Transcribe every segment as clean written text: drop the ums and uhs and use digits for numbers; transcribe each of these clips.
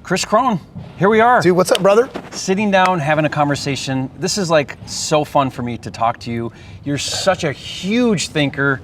Kris Krohn, here we are. Dude, what's up, brother? Sitting down, having a conversation. This is like so fun for me to talk to you. You're such a huge thinker,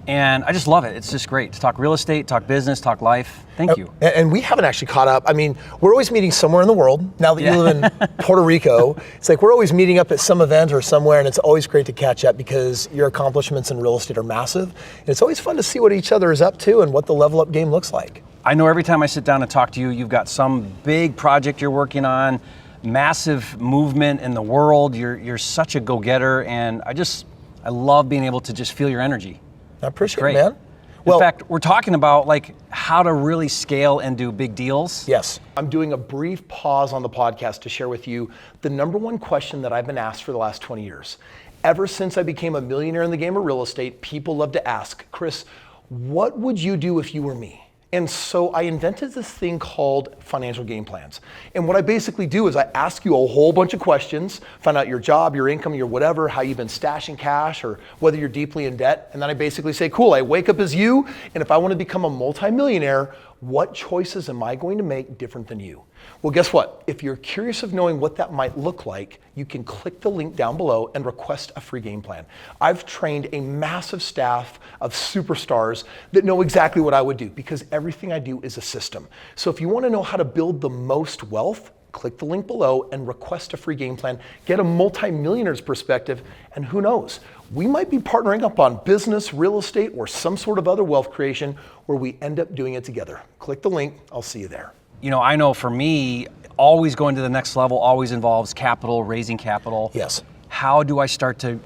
and I just love it. It's just great to talk real estate, talk business, talk life. Thank you. And we haven't actually caught up. I mean, we're always meeting somewhere in the world. Now that you live in Puerto Rico, it's like we're always meeting up at some event or somewhere, and it's always great to catch up because your accomplishments in real estate are massive. And it's always fun to see what each other is up to and what the level up game looks like. I know every time I sit down and talk to you, you've got some big project you're working on, massive movement in the world. You're such a go-getter, and I love being able to just feel your energy. I appreciate it, man. In fact, we're talking about like how to really scale and do big deals. Yes. I'm doing a brief pause on the podcast to share with you the number one question that I've been asked for the last 20 years. Ever since I became a millionaire in the game of real estate, people love to ask, Kris, what would you do if you were me? And so I invented this thing called financial game plans. And what I basically do is I ask you a whole bunch of questions, find out your job, your income, your whatever, how you've been stashing cash, or whether you're deeply in debt. And then I basically say, cool, I wake up as you, and if I want to become a multimillionaire, what choices am I going to make different than you? Well, guess what? If you're curious of knowing what that might look like, you can click the link down below and request a free game plan. I've trained a massive staff of superstars that know exactly what I would do because everything I do is a system. So if you want to know how to build the most wealth, click the link below and request a free game plan. Get a multi-millionaire's perspective, and who knows? We might be partnering up on business, real estate, or some sort of other wealth creation where we end up doing it together. Click the link. I'll see you there. You know, I know for me, always going to the next level always involves capital, raising capital. Yes. How do I start to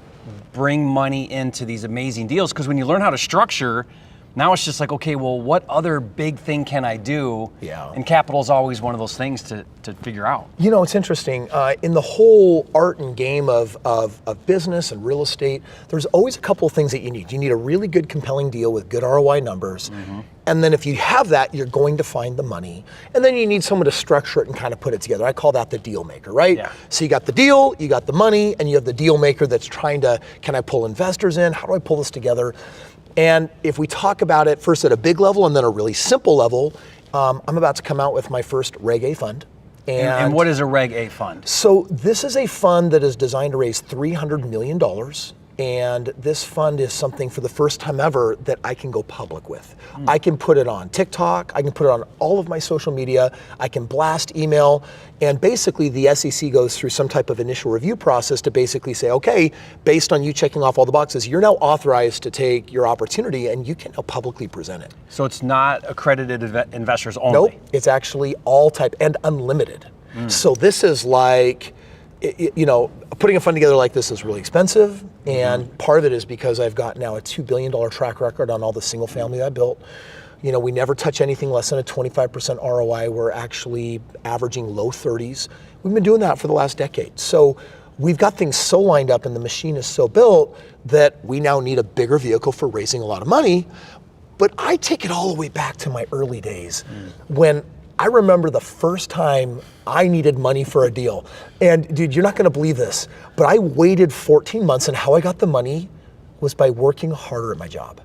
bring money into these amazing deals? Because when you learn how to structure, now it's just like, okay, well, what other big thing can I do? Yeah. And capital is always one of those things to figure out. You know, it's interesting. In the whole art and game of business and real estate, there's always a couple of things that you need. You need a really good, compelling deal with good ROI numbers. Mm-hmm. And then if you have that, you're going to find the money. And then you need someone to structure it and kind of put it together. I call that the deal maker, right? Yeah. So you got the deal, you got the money, and you have the deal maker that's trying to, can I pull investors in? How do I pull this together? And if we talk about it first at a big level and then a really simple level, I'm about to come out with my first Reg A fund. And what is a Reg A fund? So this is a fund that is designed to raise $300 million. And this fund is something for the first time ever that I can go public with. I can put it on TikTok, I can put it on all of my social media, I can blast email, and basically the SEC goes through some type of initial review process to basically say, okay, based on you checking off all the boxes, you're now authorized to take your opportunity and you can now publicly present it. So it's not accredited investors only? Nope, it's actually all type and unlimited. So this is like, you know, putting a fund together like this is really expensive, and part of it is because I've got now a $2 billion track record on all the single family I built. You know, we never touch anything less than a 25% ROI. We're actually averaging low 30s. We've been doing that for the last decade. So we've got things so lined up and the machine is so built that we now need a bigger vehicle for raising a lot of money. But I take it all the way back to my early days when I remember the first time I needed money for a deal. And dude, you're not gonna believe this, but I waited 14 months, and how I got the money was by working harder at my job.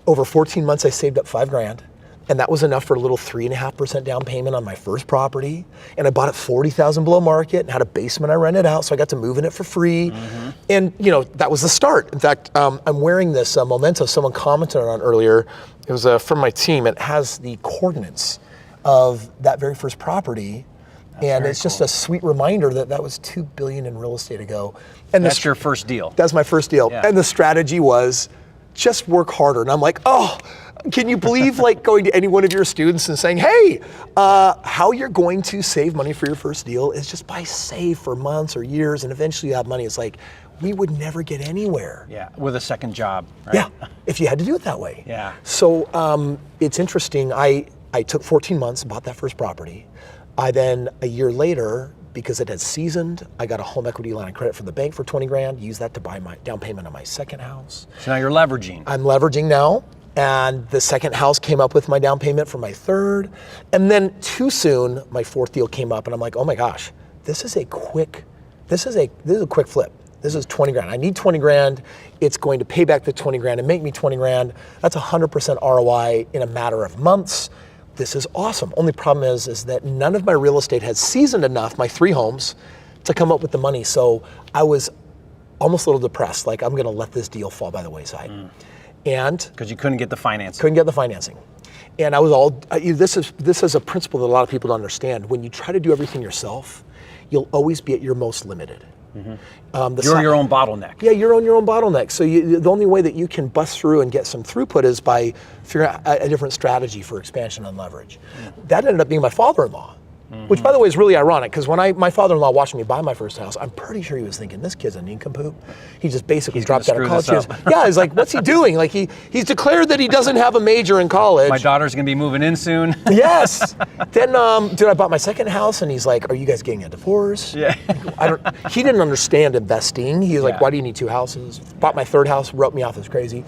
Over 14 months, I saved up $5,000, and that was enough for a little 3.5% down payment on my first property. And I bought it 40,000 below market and had a basement I rented out, so I got to move in it for free. And you know, that was the start. In fact, I'm wearing this memento someone commented on earlier. It was from my team. It has the coordinates of that very first property. And it's just a sweet reminder that that was $2 billion in real estate ago. And that's your first deal. That's my first deal. Yeah. And the strategy was just work harder. And I'm like, oh, can you believe like going to any one of your students and saying, hey, how you're going to save money for your first deal is just by save for months or years, and eventually you have money. It's like, we would never get anywhere. Yeah, with a second job, right? Yeah, if you had to do it that way. Yeah. So it's interesting. I took 14 months, bought that first property. I then, a year later, because it had seasoned, I got a home equity line of credit from the bank for $20,000, used that to buy my down payment on my second house. So now you're leveraging. I'm leveraging now, and the second house came up with my down payment for my third. And then too soon, my fourth deal came up, and I'm like, oh my gosh, this is a quick flip. This is 20 grand. I need 20 grand. It's going to pay back the 20 grand and make me 20 grand. That's 100% ROI in a matter of months. this is awesome. Only problem is that none of my real estate had seasoned enough, my 3 homes, to come up with the money. So I was almost a little depressed, like I'm gonna let this deal fall by the wayside. And Because you couldn't get the financing. couldn't get the financing. And I was all, this is a principle that a lot of people don't understand. When you try to do everything yourself, you'll always be at your most limited. You're your own bottleneck. Yeah, you're on your own bottleneck. So the only way that you can bust through and get some throughput is by figuring out a different strategy for expansion and leverage. That ended up being my father-in-law, which by the way is really ironic because when my father-in-law watched me buy my first house, I'm pretty sure he was thinking, this kid's a nincompoop. He just basically dropped out of college. Yeah, he's like, what's he doing? Like he's declared that he doesn't have a major in college. My daughter's gonna be moving in soon. Yes. Then, I bought my second house, and he's like, "Are you guys getting a divorce?" Yeah. He didn't understand investing. He was like, "Why do you need 2 houses?" Bought my third house, wrote me off as crazy.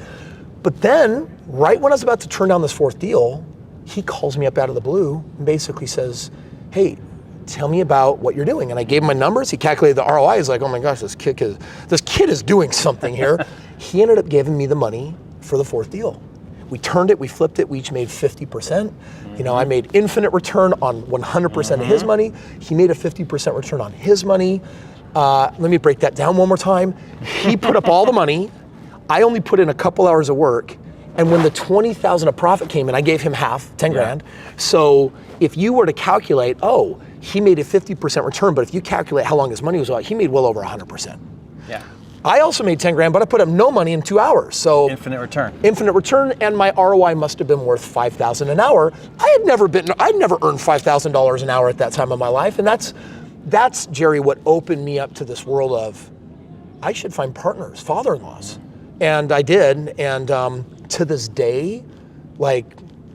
But then, right when I was about to turn down this 4th deal, he calls me up out of the blue and basically says, "Hey, tell me about what you're doing." And I gave him my numbers. He calculated the ROI. He's like, "Oh my gosh, this kid is doing something here." He ended up giving me the money for the 4th deal. We turned it, we flipped it, we each made 50%. I made infinite return on 100% of his money. He made a 50% return on his money. Let me break that down one more time. He put up all the money. I only put in a couple hours of work. And when the 20,000 of profit came in, I gave him half, 10 grand. So if you were to calculate, he made a 50% return, but if you calculate how long his money was out, he made well over 100%. Yeah. I also made 10 grand, but I put up no money in 2 hours. So Infinite return. Infinite return, and my ROI must have been worth $5,000 an hour. I'd never earned $5,000 an hour at that time of my life, and that's Jerry, what opened me up to this world of, I should find partners, father-in-laws, and I did. And to this day, like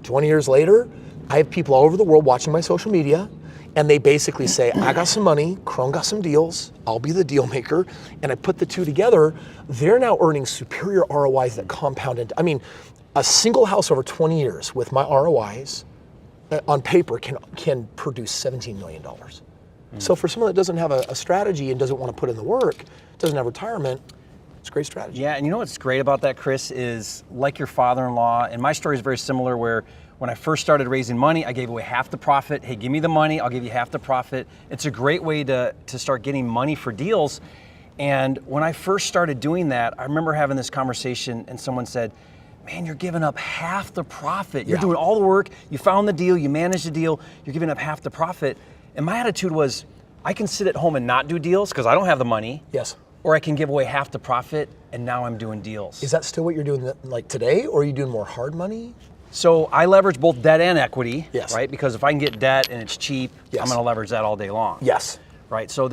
20 years later, I have people all over the world watching my social media. And they basically say, I got some money, Krohn got some deals, I'll be the deal maker. And I put the two together. They're now earning superior ROIs that compound into, a single house over 20 years with my ROIs on paper can produce $17 million. So for someone that doesn't have a strategy and doesn't want to put in the work, doesn't have retirement, it's a great strategy. Yeah, and you know what's great about that, Kris, is like your father-in-law, and my story is very similar where when I first started raising money, I gave away half the profit. Hey, give me the money, I'll give you half the profit. It's a great way to start getting money for deals. And when I first started doing that, I remember having this conversation and someone said, man, you're giving up half the profit. You're doing all the work, you found the deal, you managed the deal, you're giving up half the profit. And my attitude was, I can sit at home and not do deals because I don't have the money. Yes. Or I can give away half the profit and now I'm doing deals. Is that still what you're doing like today, or are you doing more hard money? So I leverage both debt and equity, yes, right? Because if I can get debt and it's cheap, I'm going to leverage that all day long. Yes. Right. So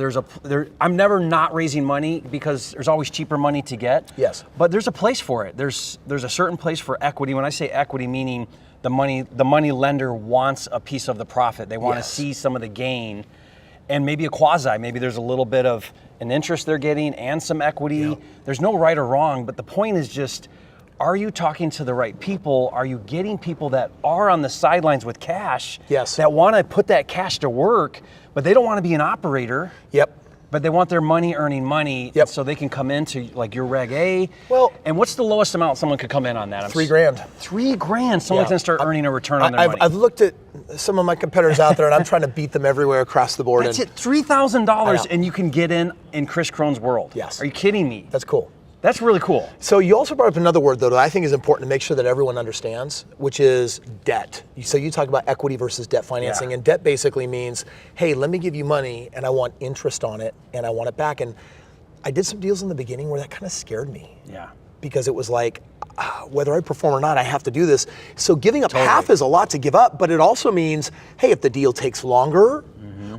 I'm never not raising money because there's always cheaper money to get. Yes. But there's a place for it. There's a certain place for equity. When I say equity, meaning the money lender wants a piece of the profit. They want to see some of the gain, and maybe a quasi. Maybe there's a little bit of an interest they're getting and some equity. Yep. There's no right or wrong, but the point is just, are you talking to the right people? Are you getting people that are on the sidelines with cash, that want to put that cash to work, but they don't want to be an operator? Yep. But they want their money earning money, so they can come into like your Reg A. Well, and what's the lowest amount someone could come in on that? $3 grand. $3 grand. Someone can start earning a return on their money. I've looked at some of my competitors out there, and I'm trying to beat them everywhere across the board. That's it, $3,000, and you can get in Kris Krohn's world. Yes. Are you kidding me? That's cool. That's really cool. So you also brought up another word, though, that I think is important to make sure that everyone understands, which is debt. So you talk about equity versus debt financing, and debt basically means, hey, let me give you money, and I want interest on it, and I want it back. And I did some deals in the beginning where that kind of scared me. Yeah. Because it was like, whether I perform or not, I have to do this. So giving up half is a lot to give up, but it also means, hey, if the deal takes longer,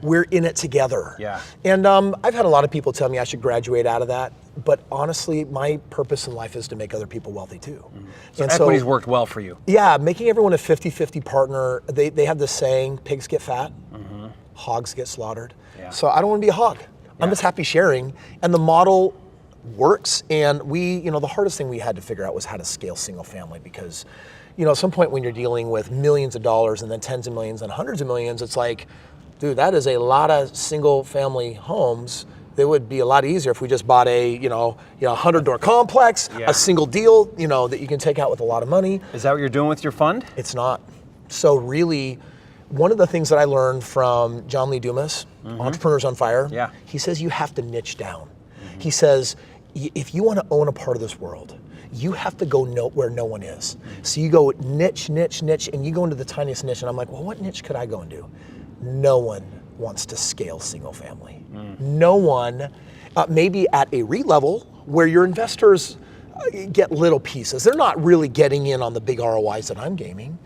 we're in it together. Yeah. And I've had a lot of people tell me I should graduate out of that, but honestly, my purpose in life is to make other people wealthy too. So equity's worked well for you. Yeah, making everyone a 50-50 partner. They have this saying, pigs get fat, hogs get slaughtered. Yeah. So I don't want to be a hog. I'm just happy sharing. And the model works, and the hardest thing we had to figure out was how to scale single family, because at some point when you're dealing with millions of dollars and then tens of millions and hundreds of millions, it's like, dude, that is a lot of single family homes. It would be a lot easier if we just bought a 100-door complex, a single deal, that you can take out with a lot of money. Is that what you're doing with your fund? It's not. So really, one of the things that I learned from John Lee Dumas, Entrepreneurs on Fire, he says you have to niche down. He says, if you want to own a part of this world, you have to go where no one is. So you go niche, niche, niche, and you go into the tiniest niche, and I'm like, well, what niche could I go and do? No one wants to scale single family. No one, maybe at a REIT level, where your investors get little pieces. They're not really getting in on the big ROIs that I'm gaming.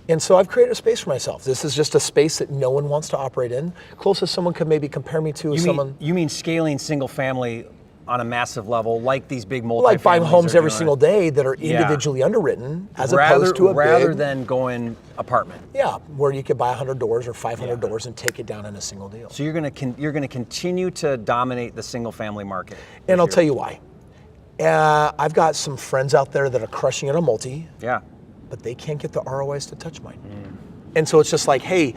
And so I've created a space for myself. This is just a space that no one wants to operate in. Closest someone could maybe compare me to is someone. You mean scaling single family on a massive level, like these big multifamilies? Like buying homes every single day that are individually underwritten, as opposed to rather than going apartment. Yeah, where you could buy 100 doors or 500 doors and take it down in a single deal. So you're gonna continue to dominate the single family market. And I'll tell you why. I've got some friends out there that are crushing it on Melty. Yeah. But they can't get the ROIs to touch mine. And so it's just like, hey,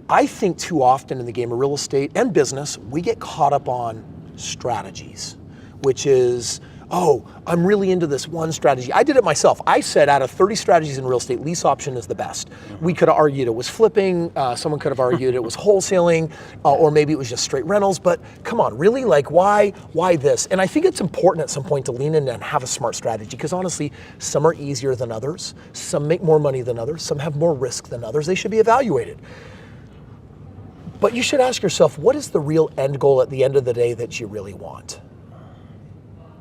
I think too often in the game of real estate and business, we get caught up on strategies, which is, oh, I'm really into this one strategy. I did it myself. I said out of 30 strategies in real estate, lease option is the best. We could have argued it was flipping. Someone could have argued it was wholesaling, or maybe it was just straight rentals. But come on, really? Like, why this? And I think it's important at some point to lean in and have a smart strategy, because honestly, some are easier than others. Some make more money than others. Some have more risk than others. They should be evaluated. But you should ask yourself, what is the real end goal at the end of the day that you really want?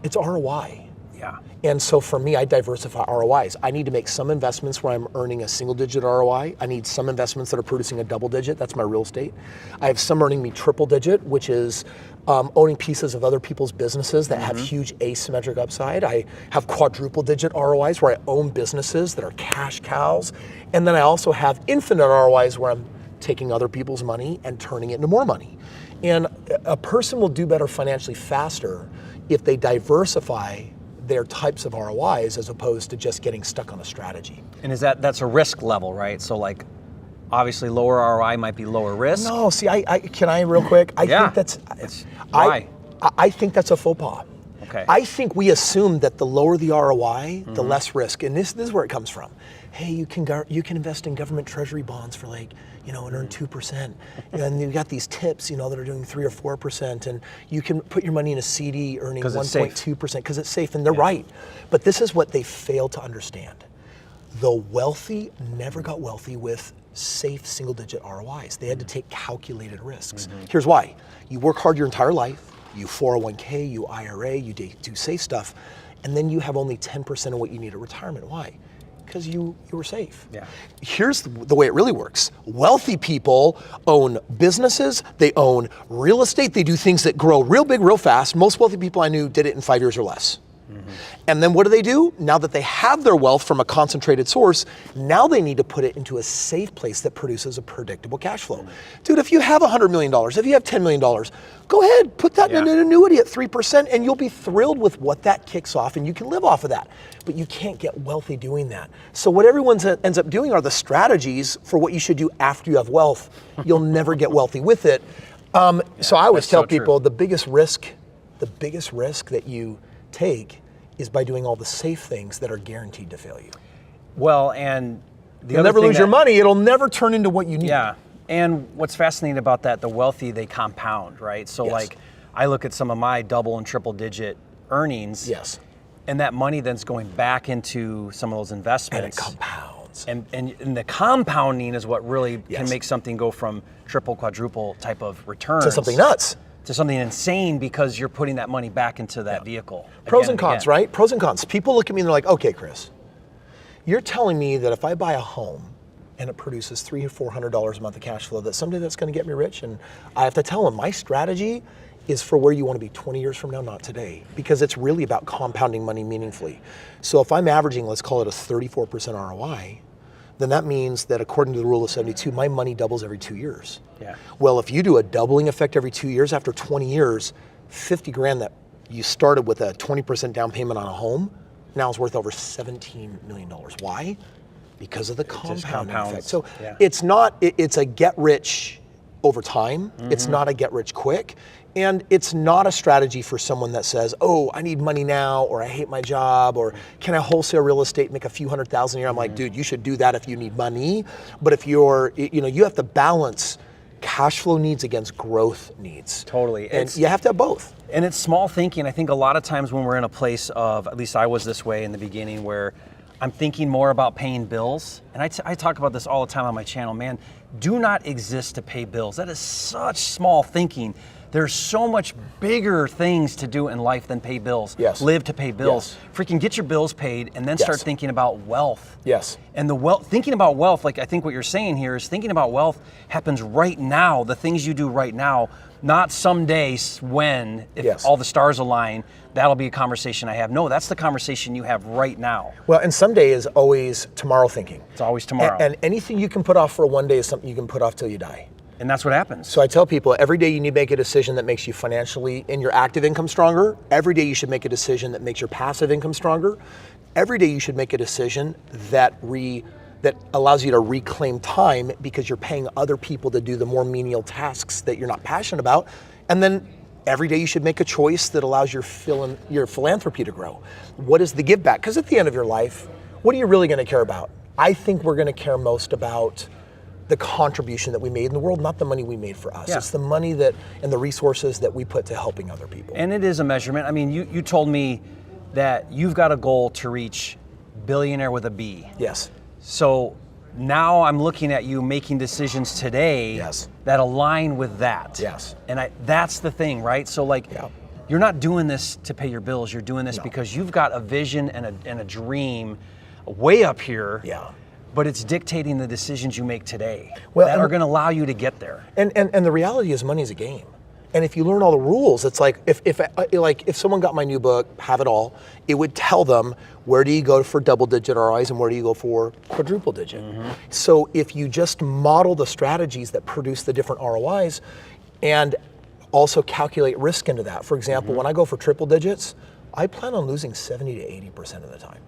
It's ROI. Yeah. And so for me, I diversify ROIs. I need to make some investments where I'm earning a single digit ROI. I need some investments that are producing a double digit. That's my real estate. I have some earning me triple digit, which is owning pieces of other people's businesses that have huge asymmetric upside. I have quadruple digit ROIs where I own businesses that are cash cows. And then I also have infinite ROIs where I'm taking other people's money and turning it into more money. And a person will do better financially faster if they diversify their types of ROIs as opposed to just getting stuck on a strategy. And that's a risk level, right? So like, obviously lower ROI might be lower risk. No, see, can I real quick? I think that's, why? I think that's a faux pas. Okay. I think we assume that the lower the ROI, the less risk. And this is where it comes from. Hey, you can invest in government treasury bonds for like, and earn 2%. And you've got these tips, that are doing 3 or 4%. And you can put your money in a CD earning 1.2% because it's safe. And they're right. But this is what they fail to understand. The wealthy never got wealthy with safe single-digit ROIs. They had to take calculated risks. Here's why. You work hard your entire life. You 401k, you IRA, you do safe stuff. And then you have only 10% of what you need at retirement. Why? Because you were safe. Yeah. Here's the way it really works. Wealthy people own businesses, they own real estate, they do things that grow real big, real fast. Most wealthy people I knew did it in 5 years or less. And then what do? Now that they have their wealth from a concentrated source, now they need to put it into a safe place that produces a predictable cash flow. Dude, if you have $100 million, if you have $10 million, go ahead, put that in an annuity at 3% and you'll be thrilled with what that kicks off and you can live off of that. But you can't get wealthy doing that. So what everyone ends up doing are the strategies for what you should do after you have wealth. You'll never get wealthy with it. So I always tell people the biggest risk that you take is by doing all the safe things that are guaranteed to fail you. Well, and you'll never lose your money. It'll never turn into what you need. Yeah. And what's fascinating about that, the wealthy, they compound, right? So like, I look at some of my double and triple digit earnings. Yes. And that money then's going back into some of those investments. And it compounds. And the compounding is what really can make something go from triple, quadruple type of returns. To something nuts. To something insane because you're putting that money back into that vehicle. Pros and cons, right? Pros and cons. People look at me and they're like, okay, Kris, you're telling me that if I buy a home and it produces $300 or $400 a month of cash flow, that someday that's going to get me rich? And I have to tell them my strategy is for where you want to be 20 years from now, not today, because it's really about compounding money meaningfully. So if I'm averaging, let's call it a 34% ROI, then that means that according to the rule of 72, my money doubles every 2 years. Yeah. Well, if you do a doubling effect every 2 years, after 20 years, 50 grand that you started with a 20% down payment on a home, now is worth over $17 million. Why? Because of the compounding effect. So it's a get rich over time. It's not a get rich quick. And it's not a strategy for someone that says, oh, I need money now, or I hate my job, or can I wholesale real estate and make a few $100,000 a year? I'm like, dude, you should do that if you need money. But if you're, you have to balance cash flow needs against growth needs. Totally. And you have to have both. And it's small thinking. I think a lot of times when we're in a place of, at least I was this way in the beginning, where I'm thinking more about paying bills. And I talk about this all the time on my channel, man, do not exist to pay bills. That is such small thinking. There's so much bigger things to do in life than pay bills. Yes. Live to pay bills. Yes. Freaking get your bills paid and then Yes. start thinking about wealth. Yes. And thinking about wealth, like I think what you're saying here is thinking about wealth happens right now, the things you do right now, not someday when, if Yes. all the stars align, that'll be a conversation I have. No, that's the conversation you have right now. Well, and someday is always tomorrow thinking. It's always tomorrow. And anything you can put off for one day is something you can put off till you die. And that's what happens. So I tell people every day you need to make a decision that makes you financially in your active income stronger. Every day you should make a decision that makes your passive income stronger. Every day you should make a decision that allows you to reclaim time because you're paying other people to do the more menial tasks that you're not passionate about. And then every day you should make a choice that allows your philanthropy to grow. What is the give back? Because at the end of your life, what are you really going to care about? I think we're going to care most about the contribution that we made in the world, not the money we made for us. Yeah. It's the money and the resources that we put to helping other people. And it is a measurement. I mean, you told me that you've got a goal to reach billionaire with a B. Yes. So now I'm looking at you making decisions today Yes. that align with that. Yes. And that's the thing, right? So you're not doing this to pay your bills. You're doing this because you've got a vision and a dream way up here. Yeah. But it's dictating the decisions you make today that are going to allow you to get there. And the reality is money is a game. And if you learn all the rules, it's like if someone got my new book, Have It All, it would tell them where do you go for double-digit ROIs and where do you go for quadruple-digit. Mm-hmm. So if you just model the strategies that produce the different ROIs and also calculate risk into that. For example, when I go for triple digits, I plan on losing 70 to 80% of the time.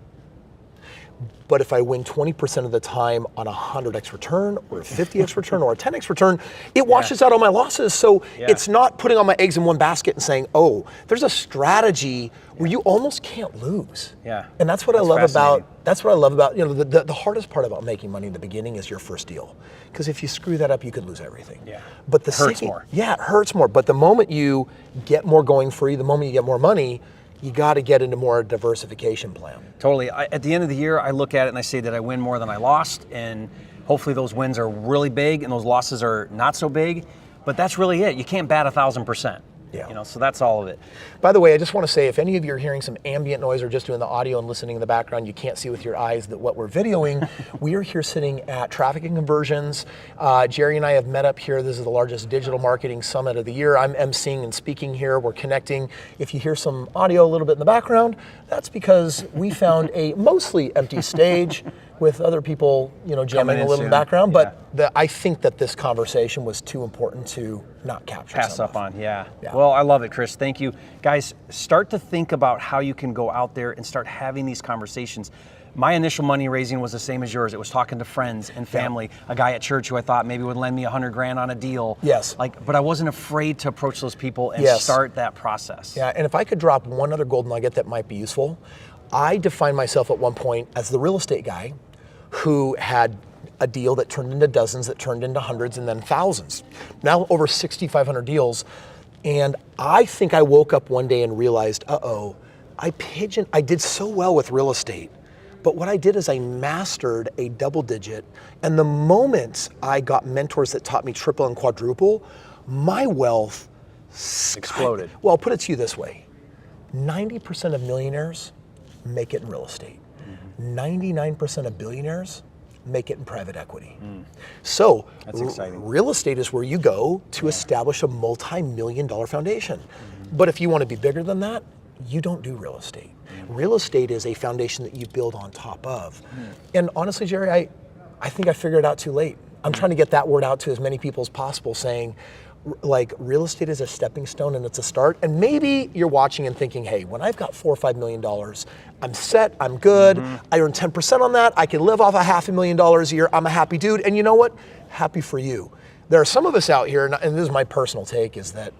But if I win 20% of the time on a 100x return or a 50x return or a 10x return, it washes out all my losses. So it's not putting all my eggs in one basket and saying, oh, there's a strategy where you almost can't lose. Yeah. And that's what I love about, the hardest part about making money in the beginning is your first deal. Because if you screw that up, you could lose everything. Yeah. But it hurts more. Yeah, it hurts more. But the moment you get more going for you, the moment you get more money, you got to get into more diversification plan. Totally. At the end of the year, I look at it and I say that I win more than I lost, and hopefully those wins are really big and those losses are not so big. But that's really it. You can't bat 1,000%. Yeah. So that's all of it. By the way, I just want to say, if any of you are hearing some ambient noise or just doing the audio and listening in the background, you can't see with your eyes that what we're videoing. We are here sitting at Traffic and Conversions. Jerry and I have met up here. This is the largest digital marketing summit of the year. I'm emceeing and speaking here. We're connecting. If you hear some audio a little bit in the background, that's because we found a mostly empty stage with other people, jamming a little in the background. But I think that this conversation was too important to not capture. Pass up on, yeah. Well, I love it, Kris. Thank you. Guys, start to think about how you can go out there and start having these conversations. My initial money raising was the same as yours. It was talking to friends and family, a guy at church who I thought maybe would lend me $100,000 on a deal. Yes. But I wasn't afraid to approach those people and start that process. Yeah, and if I could drop one other gold nugget that might be useful, I defined myself at one point as the real estate guy who had a deal that turned into dozens, that turned into hundreds, and then thousands. Now over 6,500 deals. And I think I woke up one day and realized, I did so well with real estate. But what I did is I mastered a double digit. And the moment I got mentors that taught me triple and quadruple, my wealth exploded. Well, I'll put it to you this way. 90% of millionaires make it in real estate. 99% of billionaires make it in private equity. So that's exciting. Real estate is where you go to establish a multi-million-dollar foundation. But if you want to be bigger than that, you don't do real estate. Real estate is a foundation that you build on top of. And honestly, Jerry, I think I figured it out too late. I'm trying to get that word out to as many people as possible, saying, real estate is a stepping stone and it's a start. And maybe you're watching and thinking, hey, when I've got $4 or $5 million, I'm set, I'm good, I earn 10% on that, I can live off $500,000 a year, I'm a happy dude. And you know what? Happy for you. There are some of us out here, and this is my personal take, is that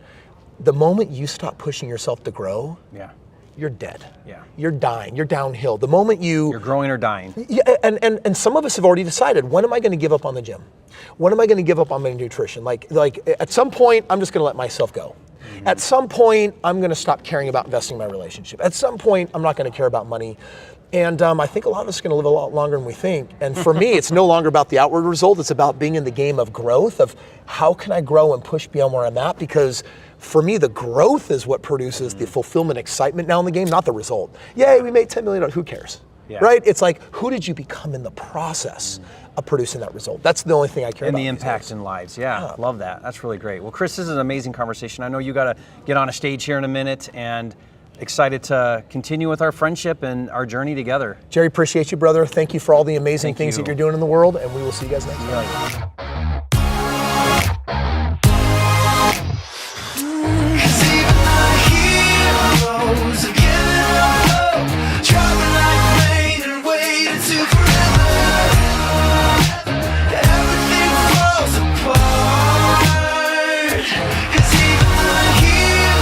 the moment you stop pushing yourself to grow, Yeah. you're dead. Yeah. You're dying. You're downhill. The moment You're growing or dying. yeah, and some of us have already decided, when am I going to give up on the gym? When am I going to give up on my nutrition? Like at some point, I'm just going to let myself go. At some point, I'm going to stop caring about investing in my relationship. At some point, I'm not going to care about money. And I think a lot of us are going to live a lot longer than we think. And for me, it's no longer about the outward result. It's about being in the game of growth, of how can I grow and push beyond where I'm at? Because for me, the growth is what produces the fulfillment, excitement now in the game, not the result. Yay, we made $10 million. Who cares? Yeah. Right? It's like, who did you become in the process of producing that result? That's the only thing I care And about. the impact in lives. Yeah, love that. That's really great. Well, Kris, this is an amazing conversation. I know you got to get on a stage here in a minute, and excited to continue with our friendship and our journey together. Jerry, appreciate you, brother. Thank you for all the amazing things that you're doing in the world, and we will see you guys next time.